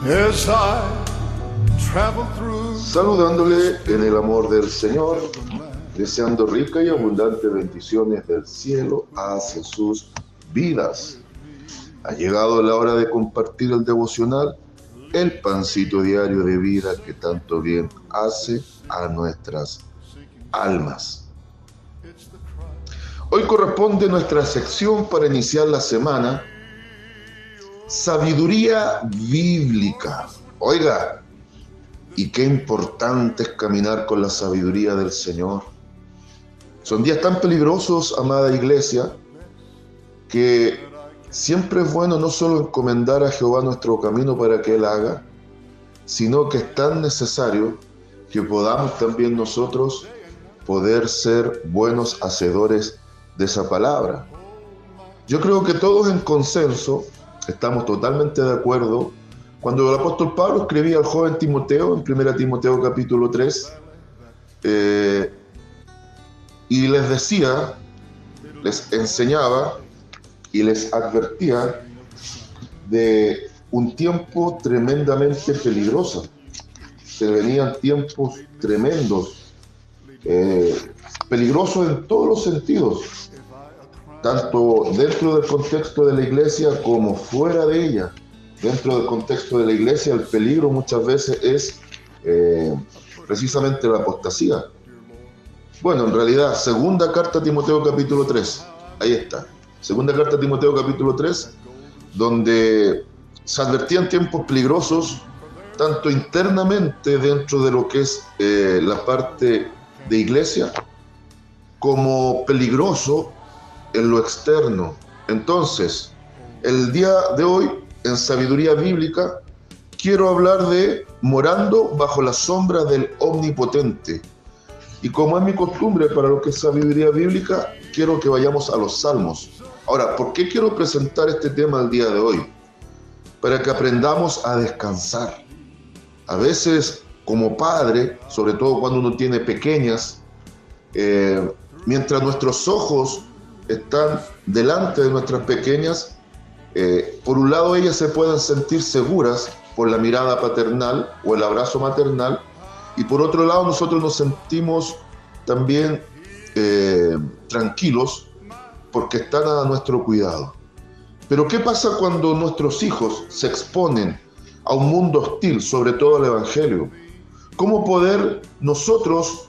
as I travel through. Saludándole en el amor del Señor, deseando rica y abundante bendiciones del cielo hacia sus vidas. Ha llegado la hora de compartir el devocional, el pancito diario de vida que tanto bien hace a nuestras almas. Hoy corresponde nuestra sección para iniciar la semana, sabiduría bíblica. Oiga, y qué importante es caminar con la sabiduría del Señor. Son días tan peligrosos, amada iglesia, que siempre es bueno no solo encomendar a Jehová nuestro camino para que Él haga, sino que es tan necesario que podamos también nosotros poder ser buenos hacedores de esa palabra. Yo creo que todos en consenso estamos totalmente de acuerdo cuando el apóstol Pablo escribía al joven Timoteo en 1 Timoteo capítulo 3 y les decía, les enseñaba y les advertía de un tiempo tremendamente peligroso. Se venían tiempos tremendos, peligrosos en todos los sentidos, tanto dentro del contexto de la iglesia como fuera de ella. Dentro del contexto de la iglesia, el peligro muchas veces es precisamente la apostasía. Bueno, en realidad, segunda carta a Timoteo capítulo 3, ahí está. Segunda carta a Timoteo capítulo 3, donde se advertían tiempos peligrosos, tanto internamente dentro de lo que es la parte de iglesia, como peligroso en lo externo. Entonces, el día de hoy, en sabiduría bíblica, quiero hablar de morando bajo la sombra del Omnipotente. Y como es mi costumbre para lo que es sabiduría bíblica, quiero que vayamos a los Salmos. Ahora, ¿por qué quiero presentar este tema el día de hoy? Para que aprendamos a descansar. A veces, como padre, sobre todo cuando uno tiene pequeñas, mientras nuestros ojos están delante de nuestras pequeñas, por un lado ellas se pueden sentir seguras por la mirada paternal o el abrazo maternal, y por otro lado nosotros nos sentimos también tranquilos porque están a nuestro cuidado. Pero ¿qué pasa cuando nuestros hijos se exponen a un mundo hostil, sobre todo al Evangelio? ¿Cómo poder nosotros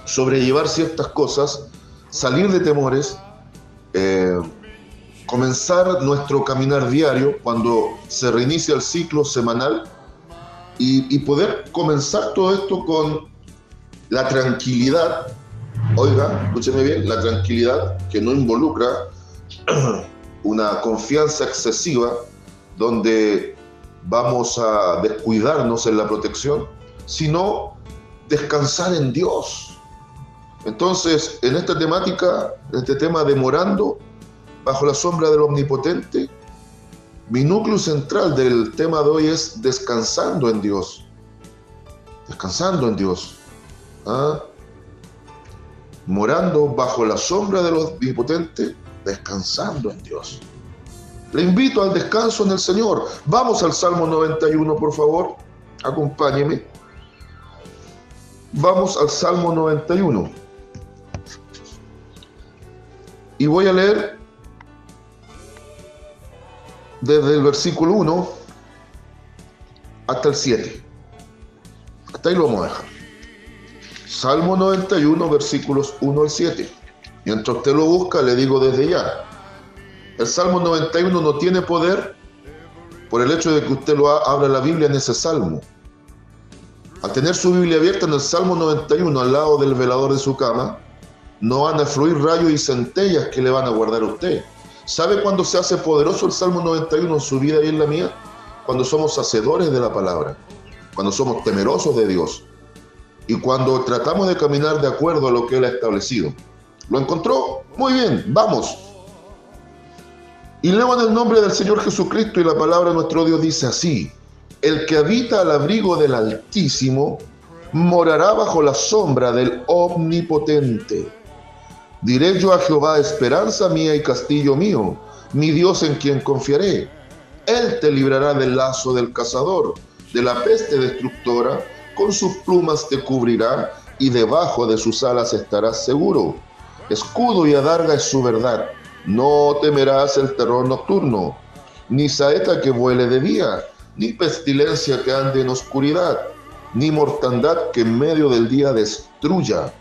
sobrellevar ciertas cosas, salir de temores, comenzar nuestro caminar diario cuando se reinicia el ciclo semanal y poder comenzar todo esto con la tranquilidad? Oiga, escúcheme bien, la tranquilidad que no involucra una confianza excesiva donde vamos a descuidarnos en la protección, sino descansar en Dios. Entonces, en esta temática, en este tema de morando bajo la sombra del Omnipotente, mi núcleo central del tema de hoy es descansando en Dios. Descansando en Dios. ¿Ah? Morando bajo la sombra del Omnipotente, descansando en Dios. Le invito al descanso en el Señor. Vamos al Salmo 91, por favor. Acompáñeme. Vamos al Salmo 91. Y voy a leer desde el versículo 1 hasta el 7. Hasta ahí lo vamos a dejar. Salmo 91, versículos 1 al 7. Mientras usted lo busca, le digo desde ya. El Salmo 91 no tiene poder por el hecho de que usted abra la Biblia en ese Salmo. Al tener su Biblia abierta en el Salmo 91 al lado del velador de su cama, no van a fluir rayos y centellas que le van a guardar a usted. ¿Sabe cuándo se hace poderoso el Salmo 91 en su vida y en la mía? Cuando somos hacedores de la palabra, cuando somos temerosos de Dios y cuando tratamos de caminar de acuerdo a lo que Él ha establecido. ¿Lo encontró? Muy bien, vamos. Y leo en el nombre del Señor Jesucristo, y la palabra de nuestro Dios dice así: el que habita al abrigo del Altísimo morará bajo la sombra del Omnipotente. Diré yo a Jehová, esperanza mía y castillo mío, mi Dios en quien confiaré. Él te librará del lazo del cazador, de la peste destructora, con sus plumas te cubrirá y debajo de sus alas estarás seguro. Escudo y adarga es su verdad. No temerás el terror nocturno, ni saeta que vuele de día, ni pestilencia que ande en oscuridad, ni mortandad que en medio del día destruya.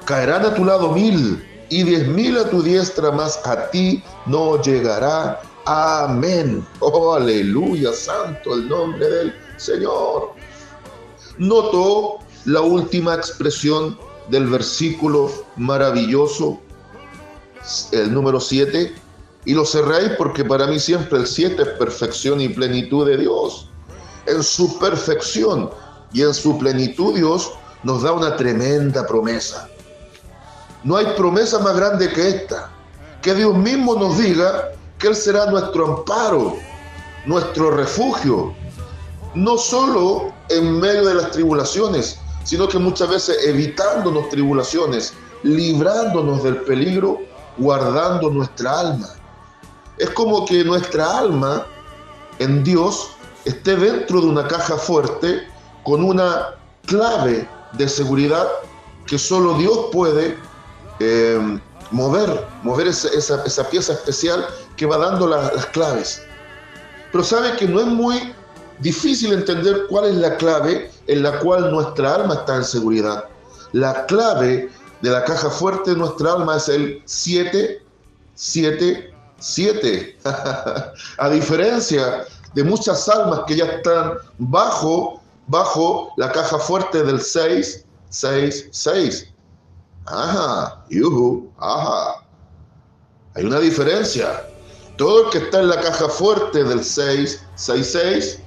Caerán a tu lado 1000 y 10.000 a tu diestra, mas a ti no llegará. Amén. Oh, aleluya, santo el nombre del Señor. Noto la última expresión del versículo maravilloso, el número 7, y lo cerré ahí porque para mí siempre el 7 es perfección y plenitud de Dios. En su perfección y en su plenitud Dios nos da una tremenda promesa. No hay promesa más grande que esta, que Dios mismo nos diga que Él será nuestro amparo, nuestro refugio, no solo en medio de las tribulaciones, sino que muchas veces evitándonos tribulaciones, librándonos del peligro, guardando nuestra alma. Es como que nuestra alma en Dios esté dentro de una caja fuerte con una clave de seguridad que solo Dios puede mover esa pieza especial que va dando las claves. Pero sabe que no es muy difícil entender cuál es la clave en la cual nuestra alma está en seguridad. La clave de la caja fuerte de nuestra alma es el 777. A diferencia de muchas almas que ya están bajo la caja fuerte del 666. Ajá, ajá. Hay una diferencia. Todo el que está en la caja fuerte del 666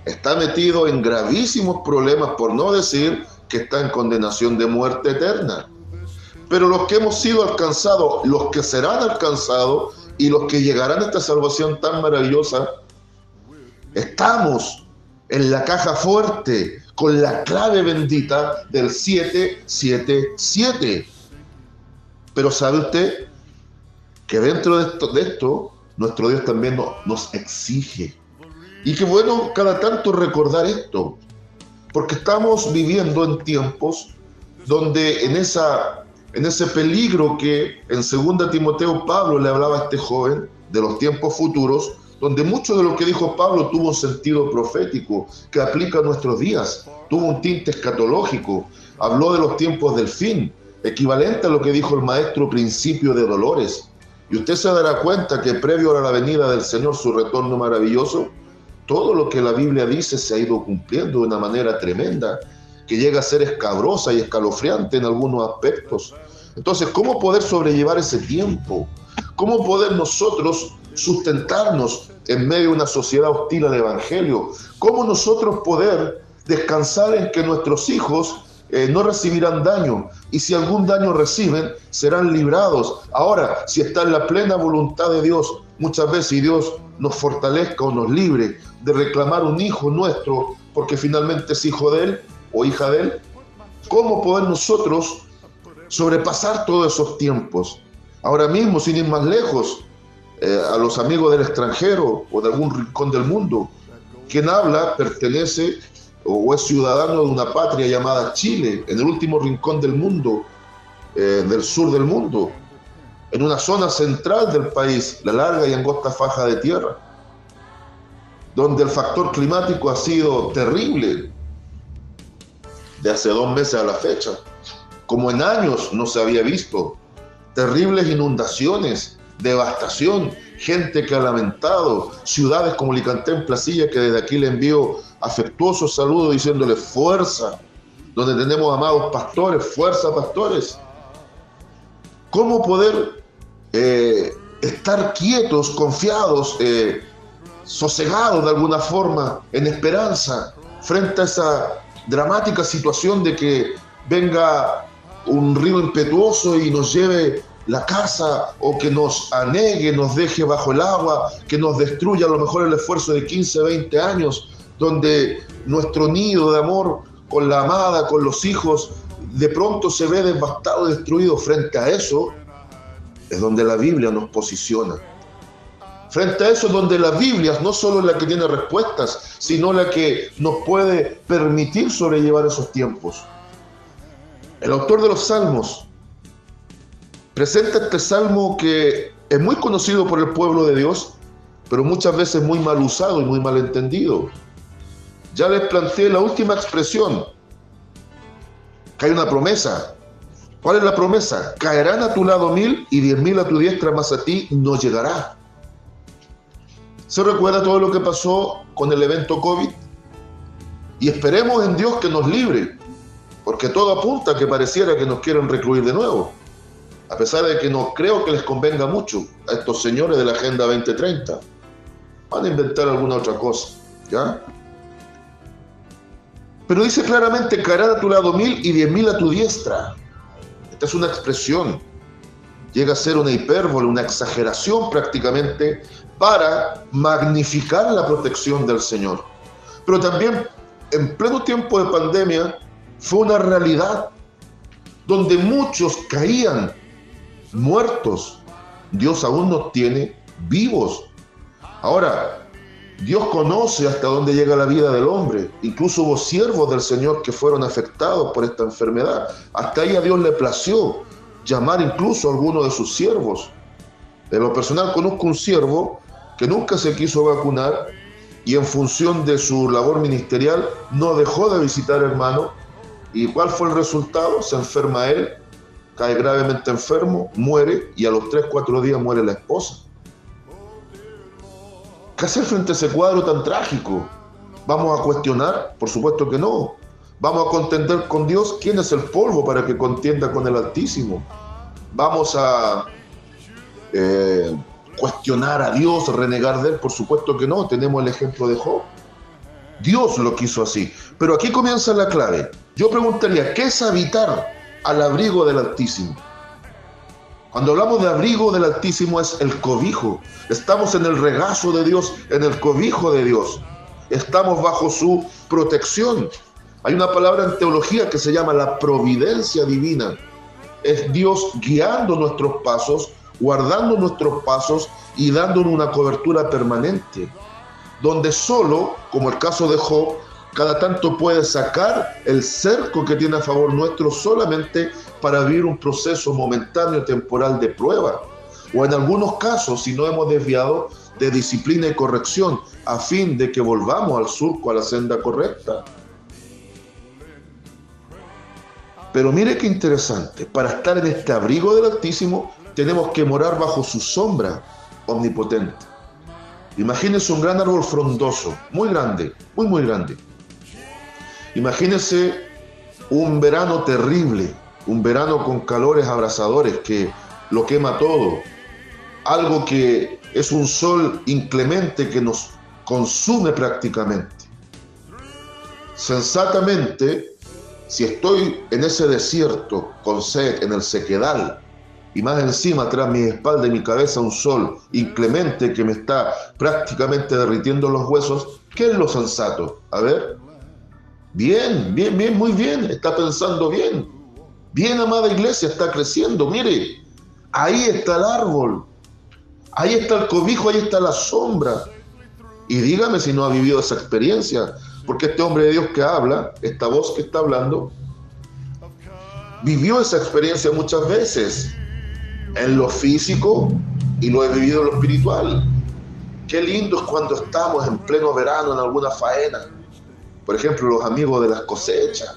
está metido en gravísimos problemas, por no decir que está en condenación de muerte eterna. Pero los que hemos sido alcanzados, los que serán alcanzados y los que llegarán a esta salvación tan maravillosa, estamos en la caja fuerte con la clave bendita del 777. Pero ¿sabe usted que dentro de esto nuestro Dios también nos exige? Y qué bueno cada tanto recordar esto, porque estamos viviendo en tiempos donde en ese peligro que en 2 Timoteo Pablo le hablaba a este joven de los tiempos futuros, donde mucho de lo que dijo Pablo tuvo un sentido profético que aplica a nuestros días, tuvo un tinte escatológico, habló de los tiempos del fin, equivalente a lo que dijo el maestro Principio de Dolores. Y usted se dará cuenta que previo a la venida del Señor, su retorno maravilloso, todo lo que la Biblia dice se ha ido cumpliendo de una manera tremenda, que llega a ser escabrosa y escalofriante en algunos aspectos. Entonces, ¿cómo poder sobrellevar ese tiempo? ¿Cómo poder nosotros sustentarnos en medio de una sociedad hostil al Evangelio? ¿Cómo nosotros poder descansar en que nuestros hijos no recibirán daño? Y si algún daño reciben, serán librados. Ahora, si está en la plena voluntad de Dios, muchas veces, y Dios nos fortalezca o nos libre de reclamar un hijo nuestro, porque finalmente es hijo de Él o hija de Él, ¿cómo poder nosotros sobrepasar todos esos tiempos? Ahora mismo, sin ir más lejos, a los amigos del extranjero o de algún rincón del mundo, quien habla pertenece o es ciudadano de una patria llamada Chile, en el último rincón del mundo, del sur del mundo, en una zona central del país, la larga y angosta faja de tierra, donde el factor climático ha sido terrible de hace 2 meses a la fecha, como en años no se había visto. Terribles inundaciones, devastación, gente que ha lamentado, ciudades como Licantén, en Placilla, que desde aquí le envío afectuosos saludos diciéndole fuerza, donde tenemos amados pastores, fuerza pastores. ¿Cómo poder estar quietos, confiados, sosegados de alguna forma, en esperanza, frente a esa dramática situación de que venga un río impetuoso y nos lleve la casa, o que nos anegue, nos deje bajo el agua, que nos destruya a lo mejor el esfuerzo de 15, 20 años, donde nuestro nido de amor con la amada, con los hijos, de pronto se ve devastado, destruido? Frente a eso es donde la Biblia nos posiciona. Frente a eso, donde la Biblia no solo es la que tiene respuestas, sino la que nos puede permitir sobrellevar esos tiempos. El autor de los Salmos presenta este salmo que es muy conocido por el pueblo de Dios, pero muchas veces muy mal usado y muy mal entendido. Ya les planteé la última expresión, que hay una promesa. ¿Cuál es la promesa? Caerán a tu lado 1000 y 10.000 a tu diestra, mas a ti no llegará. ¿Se recuerda todo lo que pasó con el evento COVID? Y esperemos en Dios que nos libre, porque todo apunta a que pareciera que nos quieren recluir de nuevo, a pesar de que no creo que les convenga mucho a estos señores de la Agenda 2030. Van a inventar alguna otra cosa, ¿ya? Pero dice claramente, caerán a tu lado 1000 y 10.000 a tu diestra. Esta es una expresión, llega a ser una hipérbole, una exageración prácticamente, para magnificar la protección del Señor. Pero también, en pleno tiempo de pandemia, fue una realidad donde muchos caían muertos. Dios aún nos tiene vivos. Ahora, Dios conoce hasta dónde llega la vida del hombre. Incluso hubo siervos del Señor que fueron afectados por esta enfermedad. Hasta ahí a Dios le plació llamar incluso a alguno de sus siervos. De lo personal conozco un siervo que nunca se quiso vacunar y en función de su labor ministerial no dejó de visitar hermanos. ¿Y cuál fue el resultado? Se enferma él, cae gravemente enfermo, muere y a los 3-4 días muere la esposa. ¿Qué hacer frente a ese cuadro tan trágico? ¿Vamos a cuestionar? Por supuesto que no. ¿Vamos a contender con Dios? ¿Quién es el polvo para que contienda con el Altísimo? ¿Vamos a cuestionar a Dios, renegar de Él? Por supuesto que no. Tenemos el ejemplo de Job. Dios lo quiso así. Pero aquí comienza la clave. Yo preguntaría, ¿qué es habitar al abrigo del Altísimo? Cuando hablamos de abrigo del Altísimo es el cobijo. Estamos en el regazo de Dios, en el cobijo de Dios. Estamos bajo su protección. Hay una palabra en teología que se llama la providencia divina. Es Dios guiando nuestros pasos, guardando nuestros pasos y dándonos una cobertura permanente. Donde solo, como el caso de Job, cada tanto puede sacar el cerco que tiene a favor nuestro solamente para vivir un proceso momentáneo, temporal de prueba. O en algunos casos, si no hemos desviado, de disciplina y corrección, a fin de que volvamos al surco, a la senda correcta. Pero mire qué interesante, para estar en este abrigo del Altísimo, tenemos que morar bajo su sombra omnipotente. Imagínense un gran árbol frondoso, muy grande, muy grande. Imagínense un verano terrible, un verano con calores abrasadores que lo quema todo. Algo que es un sol inclemente que nos consume prácticamente. Sensatamente, si estoy en ese desierto con sed, en el sequedal, y más encima tras mi espalda y mi cabeza un sol inclemente que me está prácticamente derritiendo los huesos, ¿qué es lo sensato? A ver. Bien, muy bien, está pensando bien. Bien, amada iglesia, está creciendo. Mire, ahí está el árbol, ahí está el cobijo, ahí está la sombra. Y dígame si no ha vivido esa experiencia, porque este hombre de Dios que habla, esta voz que está hablando, vivió esa experiencia muchas veces, en lo físico y lo he vivido en lo espiritual. Qué lindo es cuando estamos en pleno verano en alguna faena. Por ejemplo, los amigos de las cosechas,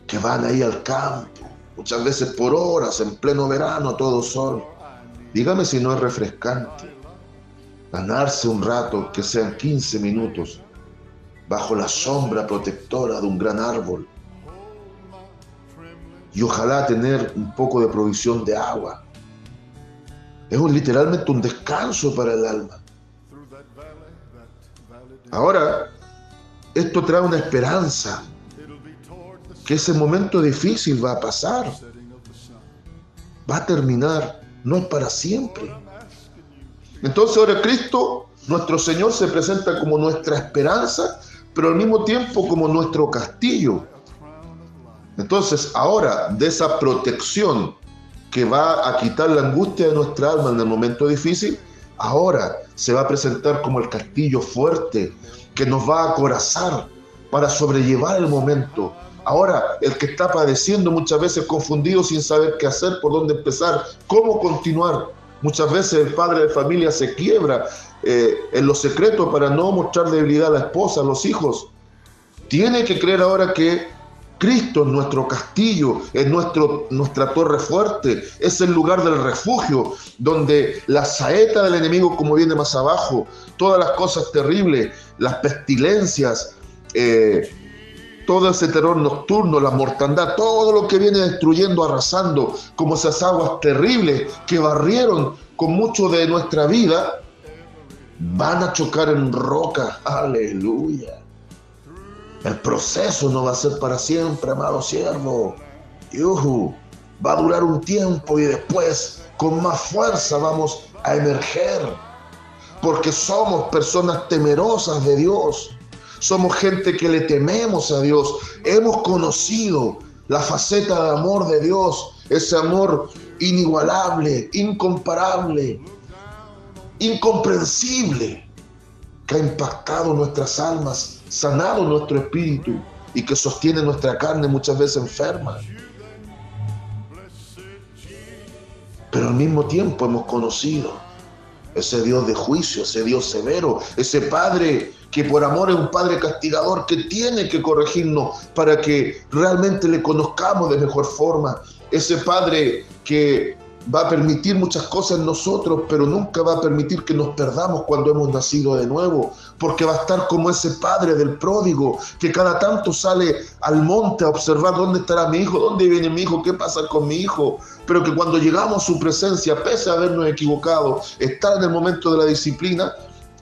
que van ahí al campo, muchas veces por horas, en pleno verano, todo sol. Dígame si no es refrescante ganarse un rato, que sean 15 minutos, bajo la sombra protectora de un gran árbol. Y ojalá tener un poco de provisión de agua. Es literalmente un descanso para el alma. Ahora, esto trae una esperanza, que ese momento difícil va a pasar, va a terminar, no es para siempre. Entonces ahora Cristo, nuestro Señor, se presenta como nuestra esperanza, pero al mismo tiempo como nuestro castillo. Entonces ahora, de esa protección que va a quitar la angustia de nuestra alma en el momento difícil, ahora se va a presentar como el castillo fuerte que nos va a acorazar para sobrellevar el momento. Ahora, el que está padeciendo muchas veces confundido sin saber qué hacer, por dónde empezar, cómo continuar. Muchas veces el padre de familia se quiebra en lo secreto para no mostrar debilidad a la esposa, a los hijos. Tiene que creer ahora que Cristo es nuestro castillo, es nuestra torre fuerte, es el lugar del refugio, donde la saeta del enemigo, como viene más abajo, todas las cosas terribles, las pestilencias, todo ese terror nocturno, la mortandad, todo lo que viene destruyendo, arrasando, como esas aguas terribles que barrieron con mucho de nuestra vida, van a chocar en roca. Aleluya. El proceso no va a ser para siempre, amado siervo. Va a durar un tiempo y después con más fuerza vamos a emerger, porque somos personas temerosas de Dios. Somos gente que le tememos a Dios. Hemos conocido la faceta de amor de Dios, ese amor inigualable, incomparable, incomprensible, que ha impactado nuestras almas, sanado nuestro espíritu y que sostiene nuestra carne muchas veces enferma. Pero al mismo tiempo hemos conocido ese Dios de juicio, ese Dios severo, ese Padre que por amor es un Padre castigador que tiene que corregirnos para que realmente le conozcamos de mejor forma. Ese Padre que va a permitir muchas cosas en nosotros, pero nunca va a permitir que nos perdamos cuando hemos nacido de nuevo, porque va a estar como ese padre del pródigo que cada tanto sale al monte a observar dónde estará mi hijo, dónde viene mi hijo, qué pasa con mi hijo, pero que cuando llegamos a su presencia, pese a habernos equivocado, estar en el momento de la disciplina,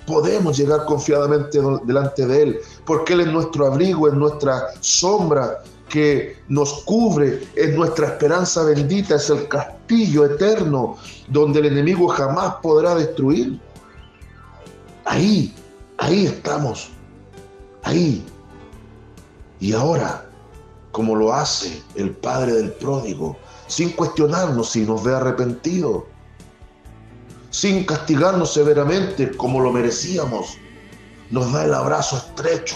podemos llegar confiadamente delante de Él, porque Él es nuestro abrigo, es nuestra sombra que nos cubre, es nuestra esperanza bendita, es el castillo eterno donde el enemigo jamás podrá destruir. Ahí estamos, ahí. Y ahora, como lo hace el Padre del pródigo, sin cuestionarnos si nos ve arrepentido, sin castigarnos severamente como lo merecíamos, nos da el abrazo estrecho,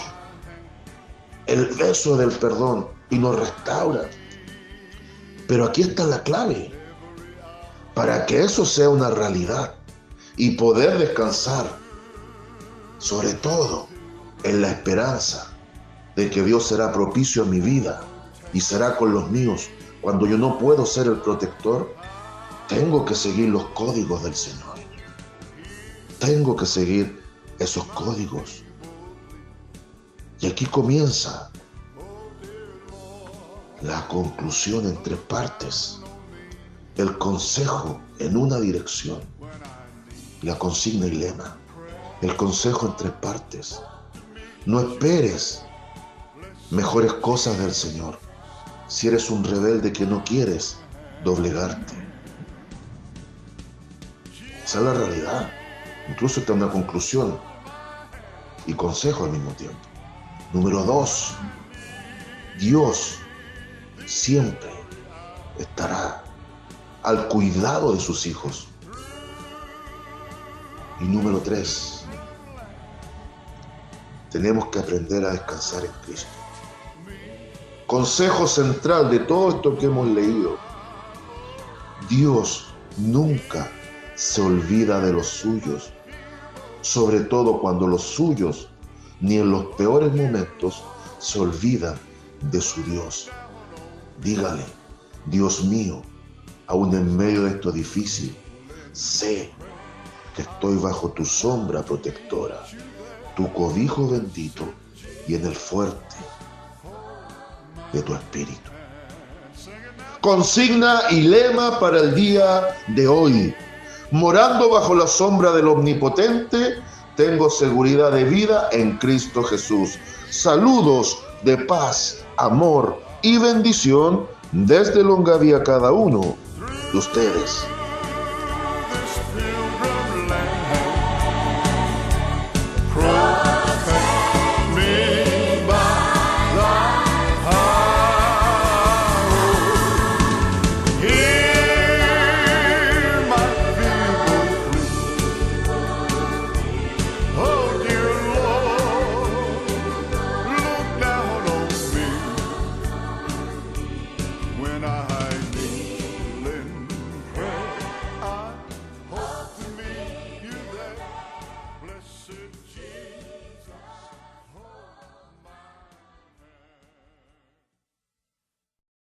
el beso del perdón y nos restaura. Pero aquí está la clave. Para que eso sea una realidad y poder descansar, sobre todo en la esperanza de que Dios será propicio a mi vida y será con los míos cuando yo no puedo ser el protector, tengo que seguir los códigos del Señor. Tengo que seguir esos códigos. Y aquí comienza la conclusión en tres partes. El consejo en una dirección. La consigna y lema. El consejo en tres partes. No esperes mejores cosas del Señor si eres un rebelde que no quieres doblegarte. Esa es la realidad. Incluso está una conclusión y consejo al mismo tiempo. Número 2, Dios siempre estará al cuidado de sus hijos. Y número 3, tenemos que aprender a descansar en Cristo. Consejo central de todo esto que hemos leído: Dios nunca se olvida de los suyos, sobre todo cuando los suyos, ni en los peores momentos, se olvidan de su Dios. Dígale: Dios mío, aún en medio de esto difícil, sé que estoy bajo tu sombra protectora, tu cobijo bendito y en el fuerte de tu espíritu. Consigna y lema para el día de hoy: morando bajo la sombra del Omnipotente, tengo seguridad de vida en Cristo Jesús. Saludos de paz, amor y bendición desde Longaví a cada uno de ustedes.